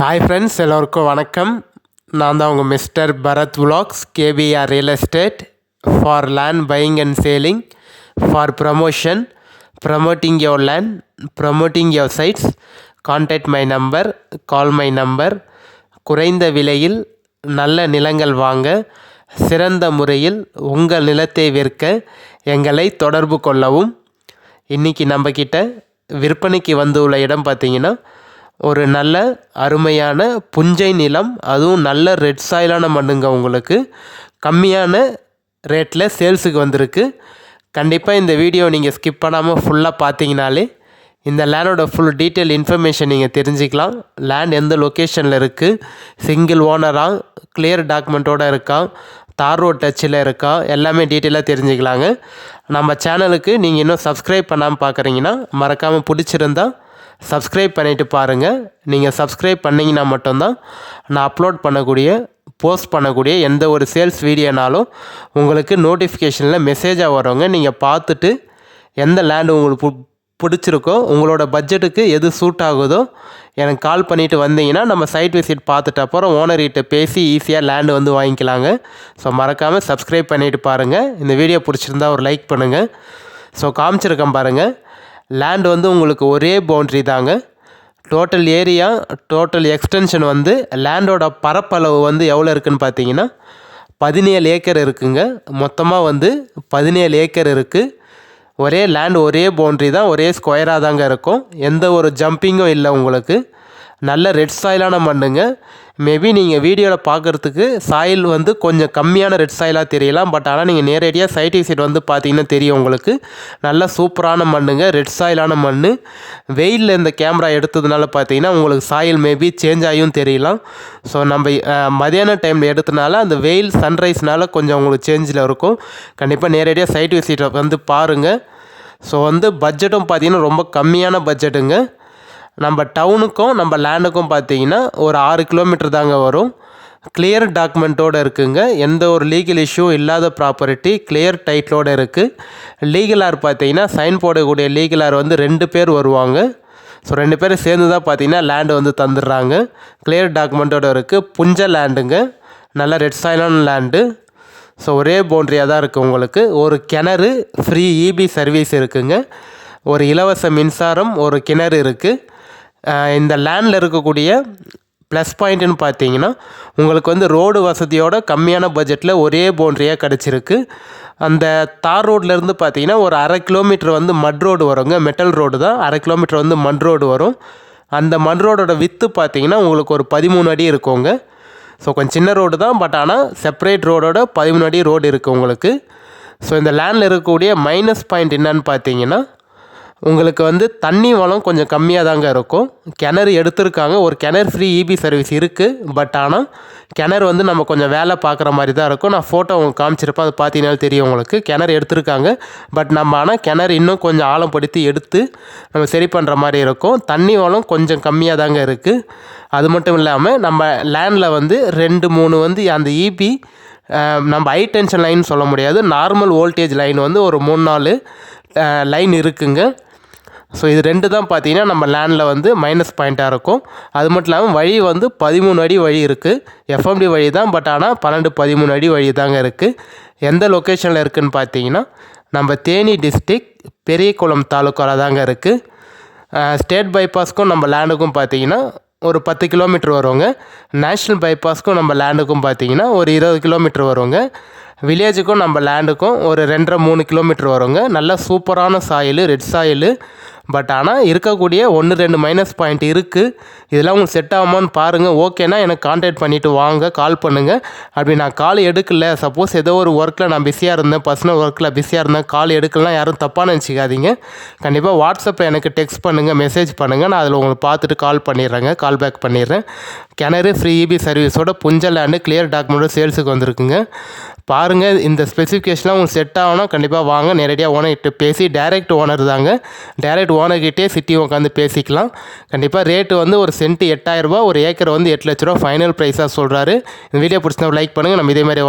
Hi friends, எல்லோருக்கும் வணக்கம். நான் தான் உங்கள் mister Bharat vlogs, KPR real estate for land buying and selling, for promotion, promoting your land, promoting your sites. Contact my number, call my number. குறைந்த விலையில் நல்ல நிலங்கள் வாங்க, சிறந்த முறையில் உங்கள் நிலத்தை விற்க எங்களை தொடர்பு கொள்ளவும். இன்றைக்கி நம்மக்கிட்ட விற்பனைக்கு வந்துள்ள இடம் பார்த்திங்கன்னா ஒரு நல்ல அருமையான புஞ்சை நிலம், அதுவும் நல்ல ரெட் சாயிலான மண்ணுங்க. உங்களுக்கு கம்மியான ரேட்டில் சேல்ஸுக்கு வந்திருக்கு. கண்டிப்பாக இந்த வீடியோ நீங்கள் ஸ்கிப் பண்ணாமல் ஃபுல்லாக பார்த்தீங்கனாலே இந்த லேண்டோட ஃபுல் டீட்டெயில் இன்ஃபர்மேஷன் நீங்கள் தெரிஞ்சுக்கலாம். லேண்ட் எந்த லொக்கேஷனில் இருக்குது, சிங்கிள் ஓனராக, கிளியர் டாக்குமெண்ட்டோடு இருக்கா, தார் ரோட் டச்சில் இருக்கா, எல்லாமே டீட்டெயிலாக தெரிஞ்சுக்கலாங்க. நம்ம சேனலுக்கு நீங்கள் இன்னும் சப்ஸ்கிரைப் பண்ணாமல் பார்க்குறீங்கன்னா மறக்காமல் பிடிச்சிருந்தா சப்ஸ்கிரைப் பண்ணிவிட்டு பாருங்கள். நீங்கள் சப்ஸ்கிரைப் பண்ணிங்கன்னா மட்டும்தான் நான் அப்லோட் போஸ்ட் பண்ணக்கூடிய எந்த ஒரு சேல்ஸ் வீடியோனாலும் உங்களுக்கு நோட்டிஃபிகேஷனில் மெசேஜாக வருங்க. நீங்கள் பார்த்துட்டு எந்த லேண்டு உங்களுக்கு பிடிச்சிருக்கோ, உங்களோட பட்ஜெட்டுக்கு எது சூட் ஆகுதோ எனக்கு கால் பண்ணிவிட்டு வந்தீங்கன்னா நம்ம சைட் விசிட் பார்த்துட்டு அப்புறம் ஓனர்கிட்ட பேசி ஈஸியாக லேண்டு வந்து வாங்கிக்கலாங்க. ஸோ மறக்காமல் சப்ஸ்கிரைப் பண்ணிவிட்டு பாருங்கள். இந்த வீடியோ பிடிச்சிருந்தா ஒரு லைக் பண்ணுங்கள். ஸோ காமிச்சிருக்கேன் பாருங்கள். லேண்ட் வந்து உங்களுக்கு ஒரே பவுண்ட்ரி தாங்க. டோட்டல் ஏரியா, டோட்டல் எக்ஸ்டென்ஷன் வந்து லேண்டோட பரப்பளவு வந்து எவ்வளோ இருக்குதுன்னு பார்த்தீங்கன்னா 17 ஏக்கர் இருக்குங்க. மொத்தமாக வந்து 17 ஏக்கர் இருக்குது. ஒரே லேண்ட், ஒரே பவுண்ட்ரி தான், ஒரே ஸ்கொயராக தாங்க இருக்கும். எந்த ஒரு ஜம்பிங்கும் இல்லை. உங்களுக்கு நல்ல ரெட் சாயிலான மண்ணுங்க. மேபி நீங்கள் வீடியோவில் பார்க்குறதுக்கு சாயில் வந்து கொஞ்சம் கம்மியான ரெட் சாயிலாக தெரியலாம். பட் ஆனால் நீங்கள் நேரடியாக சைட் விசிட் வந்து பார்த்தீங்கன்னா தெரியும் உங்களுக்கு. நல்ல சூப்பரான மண்ணுங்க, ரெட் சாயிலான மண். வெயிலில் இந்த கேமரா எடுத்ததுனால பார்த்தீங்கன்னா உங்களுக்கு சாயில் மேபி சேஞ்ச் ஆகியும் தெரியலாம். ஸோ நம்ம மதியான டைமில் எடுத்தனால அந்த வெயில் சன்ரைஸ்னால கொஞ்சம் உங்களுக்கு சேஞ்சில் இருக்கும். கண்டிப்பாக நேரடியாக சைட் விசிட் வந்து பாருங்கள். ஸோ வந்து பட்ஜெட்டும் பார்த்தீங்கன்னா ரொம்ப கம்மியான பட்ஜெட்டுங்க. நம்ம டவுனுக்கும் நம்ம லேண்டுக்கும் பார்த்தீங்கன்னா ஒரு 6 கிலோமீட்டர் தாங்க வரும். கிளியர் டாக்குமெண்ட்டோடு இருக்குங்க. எந்த ஒரு லீகல் இஷ்யூ இல்லாத ப்ராப்பர்ட்டி, கிளியர் டைட்டிலோடு இருக்குது. லீகலார் பார்த்தீங்கன்னா சைன் போடக்கூடிய லீகலார் வந்து 2 பேர் வருவாங்க. ஸோ 2 பேர் சேர்ந்து தான் பார்த்தீங்கன்னா லேண்டு வந்து தந்துடுறாங்க. கிளியர் டாக்குமெண்ட்டோடு இருக்குது. புஞ்ச லேண்டுங்க, நல்ல ரெட் சாயிலான லேண்டு. ஸோ ஒரே பவுண்ட்ரியாக தான் இருக்குது. உங்களுக்கு ஒரு கிணறு, ஃப்ரீ இபி சர்வீஸ் இருக்குங்க. ஒரு இலவச மின்சாரம், ஒரு கிணறு இருக்குது. இந்த லேண்டில் இருக்கக்கூடிய ப்ளஸ் பாயிண்ட்டுன்னு பார்த்தீங்கன்னா உங்களுக்கு வந்து ரோடு வசதியோட கம்மியான பட்ஜெட்டில் ஒரே பவுண்ட்ரியாக கிடச்சிருக்கு. அந்த தார் ரோட்லேருந்து பார்த்தீங்கன்னா ஒரு 1/2 கிலோமீட்டர் வந்து மட் ரோடு வருங்க. மெட்டல் ரோடு தான். 1/2 கிலோமீட்டர் வந்து மட் ரோடு வரும். அந்த மட் ரோடோட வித்து பார்த்தீங்கன்னா உங்களுக்கு ஒரு 13 அடி இருக்குங்க. ஸோ கொஞ்சம் சின்ன ரோடு தான். பட் ஆனால் செப்பரேட் ரோடோட 13 அடி ரோடு இருக்குது உங்களுக்கு. ஸோ இந்த லேண்டில் இருக்கக்கூடிய மைனஸ் பாயிண்ட் என்னன்னு பார்த்தீங்கன்னா உங்களுக்கு வந்து தண்ணி வளம் கொஞ்சம் கம்மியாக தாங்க இருக்கும். கிணறு எடுத்திருக்காங்க. ஒரு கிணறு ஃப்ரீ இபி சர்வீஸ் இருக்குது. பட் ஆனால் கிணறு வந்து நம்ம கொஞ்சம் வேலை பார்க்குற மாதிரி தான் இருக்கும். நான் ஃபோட்டோ உங்களுக்கு காமிச்சிருப்பேன், அது பார்த்தீங்கன்னாலும் தெரியும் உங்களுக்கு. கிணறு எடுத்திருக்காங்க. பட் நம்ம ஆனால் கிணறு இன்னும் கொஞ்சம் ஆழப்படுத்தி எடுத்து நம்ம சரி பண்ணுற மாதிரி இருக்கும். தண்ணி வளம் கொஞ்சம் கம்மியாக தாங்க இருக்குது. அது மட்டும் இல்லாமல் நம்ம லேண்டில் வந்து 2-3 வந்து அந்த இபி நம்ம ஹை டென்ஷன் லைன் சொல்ல முடியாது, நார்மல் வோல்டேஜ் லைன் வந்து ஒரு 3-4 லைன் இருக்குங்க. ஸோ இது 2 தான் பார்த்தீங்கன்னா நம்ம லேண்டில் வந்து மைனஸ் பாயிண்ட்டாக இருக்கும். அது மட்டும் இல்லாமல் வழி வந்து 13 அடி வழி இருக்குது. எஃப்எம்டி வழி தான். பட் ஆனால் 12-13 அடி வழி தாங்க இருக்குது. எந்த லொக்கேஷனில் இருக்குதுன்னு பார்த்தீங்கன்னா நம்ம தேனி டிஸ்ட்ரிக் பெரியகுளம் தாலுக்காவில் தாங்க இருக்குது. ஸ்டேட் பைபாஸ்க்கும் நம்ம லேண்டுக்கும் பார்த்தீங்கன்னா ஒரு 10 கிலோமீட்டர் வருவாங்க. நேஷ்னல் பைபாஸ்க்கும் நம்ம லேண்டுக்கும் பார்த்தீங்கன்னா ஒரு 20 கிலோமீட்டர் வருவாங்க. வில்லேஜுக்கும் நம்ம லேண்டுக்கும் ஒரு 2.5-3 கிலோமீட்டர் வருங்க. நல்ல சூப்பரான சாயில், ரெட் சாயில். பட் ஆனால் இருக்கக்கூடிய 1-2 மைனஸ் பாயிண்ட் இருக்குது. இதெல்லாம் உங்களுக்கு செட் ஆகுமான்னு பாருங்கள். ஓகேனா எனக்கு கான்டாக்ட் பண்ணிவிட்டு வாங்க, கால் பண்ணுங்கள். அப்படி நான் கால் எடுக்கல, சப்போஸ் ஏதோ ஒரு ஒர்க்கில் நான் பிஸியாக இருந்தேன், பர்சனல் ஒர்க்கில் பிஸியாக இருந்தேன், கால் எடுக்கலாம் யாரும் தப்பாக நினச்சிக்காதீங்க. கண்டிப்பாக வாட்ஸ்அப்பில் எனக்கு டெக்ஸ்ட் பண்ணுங்கள், மெசேஜ் பண்ணுங்கள். நான் அதில் உங்களுக்கு பார்த்துட்டு கால் பண்ணிடுறேங்க, கால் பேக் பண்ணிடுறேன். கிணறு ஃப்ரீ இபி சர்வீஸோட புஞ்ச லேண்டு கிளியர் டாக்குமெண்ட்டோட சேல்ஸுக்கு வந்திருக்குங்க. பாருங்கள். இந்த ஸ்பெசிஃபிகேஷன்லாம் உங்களுக்கு செட் ஆகணும். கண்டிப்பாக வாங்க, நேரடியாக ஓனர்கிட்ட பேசி, டைரக்ட் ஓனர் தாங்க, டைரக்ட் ஓனர்கிட்டே சிட்டி உட்காந்து பேசிக்கலாம். கண்டிப்பாக ரேட்டு வந்து ஒரு சென்ட்டு 8000 ரூபா, ஒரு ஏக்கர் வந்து 8 லட்ச ரூபா ஃபைனல் ப்ரைஸாக சொல்கிறாரு. இந்த வீடியோ பிடிச்சிருந்தா லைக் பண்ணுங்கள். நம்ம இதே மாதிரி